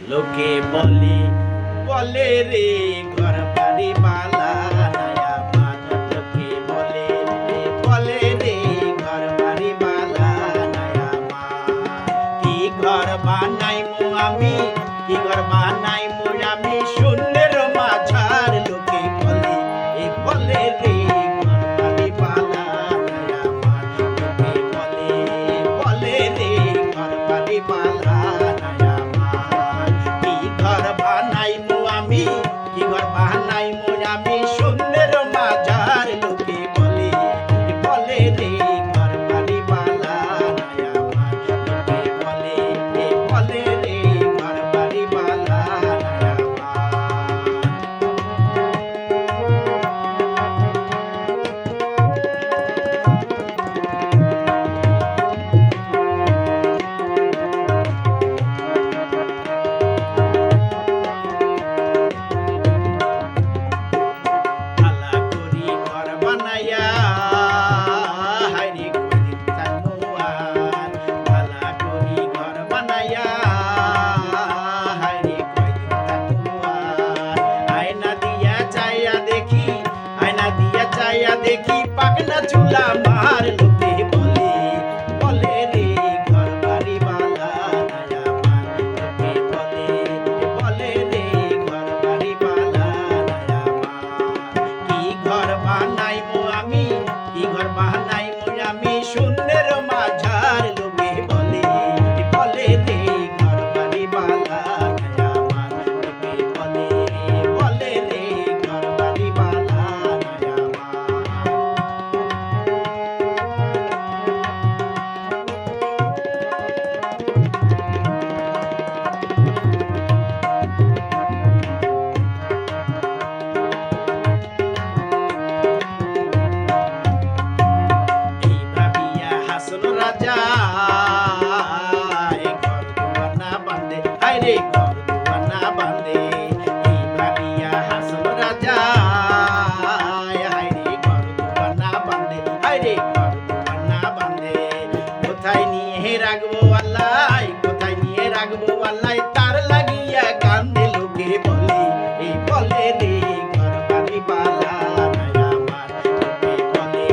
লোকে বলে বলে রে ঘর বাড়ি বালা নাই আমার। লোকে বলে বলে রে ঘর বাড়ি বালা নাই আমার। কি ঘর বানাইমু আমি, কি ঘর বানাইমু আমি শূন্যের মাঝার। লোকে বলে বলে রে ঘর বাড়ি বালা নাই আমার। লোকে বলে বলে রে ঘর বাড়ি বালা নাই আমার। কি ঘর বানাইমু আমি, কি ঘর বানাইমু আমি শূন্যের মাঝার। লোকে বলে বলে রে ঘর বাড়ি বালা নাই আমার। লোকে বলে বলে রে ঘর বাড়ি বালা নাই আমার। ভালা করি ঘর বানাইয়া হায়রে কয়দিন থাকবো আর। ভালা করি ঘর বানাইয়া হায়রে কয়দিন থাকবো আর। আয়না দিয়া চাইয়া দেখি, আয়না দিয়া চাইয়া দেখি পাকনা চুলা মার। লোকে বলে বলে রে ঘর বাড়ি বালা নাই আমার। লোকে বলে বলে রে ঘর বাড়ি বালা নাই আমার। কি ঘর বানাইমু আমি, কি ঘর বানাইমু আমি শূন্যের মাঝার। লোকে বলে বলে রে ঘর বাড়ি বালা নাই আমার। লোকে বলে বলে রে ঘর বাড়ি বালা নাই আমার। এই ভাবিয়া হাসন রাজা ঘর দুয়ার না বান্ধে, হায়রে ঘর দুয়ার না বান্ধে। এই ভাবিয়া হাসন রাজা হায়রে ঘর দুয়ার না বান্ধে, হায়রে ঘর দুয়ার না বান্ধে। কোথায় নিয়ে রাখবো আল্লাহ, কোথায় নিয়ে রাখবো আল্লাহ তার লাগিয়া কান্দে। লোকে বলে বলে রে ঘর বাড়ি বালা নাই আমার। লোকে বলে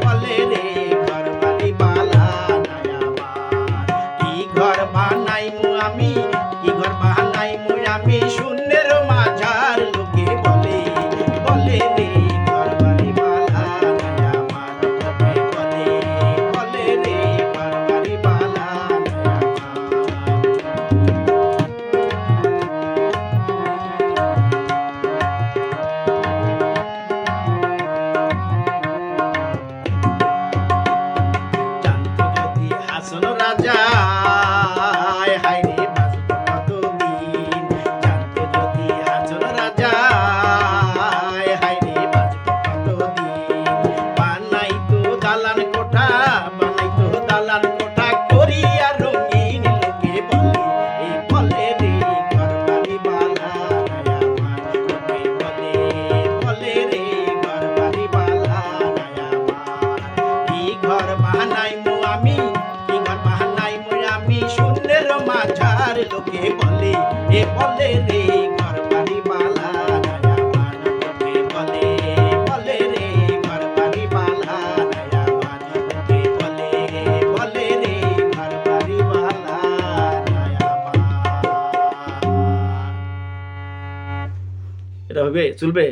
বলে রে ঘর বাড়ি বালা নাই আমার। কি ঘর বানাইমু আমি, কি ঘর বানাইমু আমি শূন্যের মাঝার। লোকে বলে বলে রে ঘর বাড়ি বালা নাই আমার। লোকে বলে বলে রে ঘর বাড়ি বালা নাই আমার। জানতো যদি হাসন রাজা হায়রে বাঁচত কতদিন। জানতো যদি হাসন রাজা হায়রে বাঁচত কতদিন। বানাইতো দালান কোঠা, বানাইতো দালান কোঠা করিয়া রঙিন। লোকে বলে বলে রে ঘর বাড়ি বালা নাই আমার। লোকে বলে বলে রে ঘর বাড়ি বালা নাই আমার। কি ঘর বানাইমু আমি, কি ঘর বানাইমু আমি শূন্যের মাঝার। লোকে বলে বলে রে ঘর বাড়ি বালা নাই আমার। লোকে বলে বলে রে ঘর বাড়ি বালা নাই আমার। লোকে বলে বলে রে ঘর বাড়ি বালা নাই আমার। এটা হবে চলবে।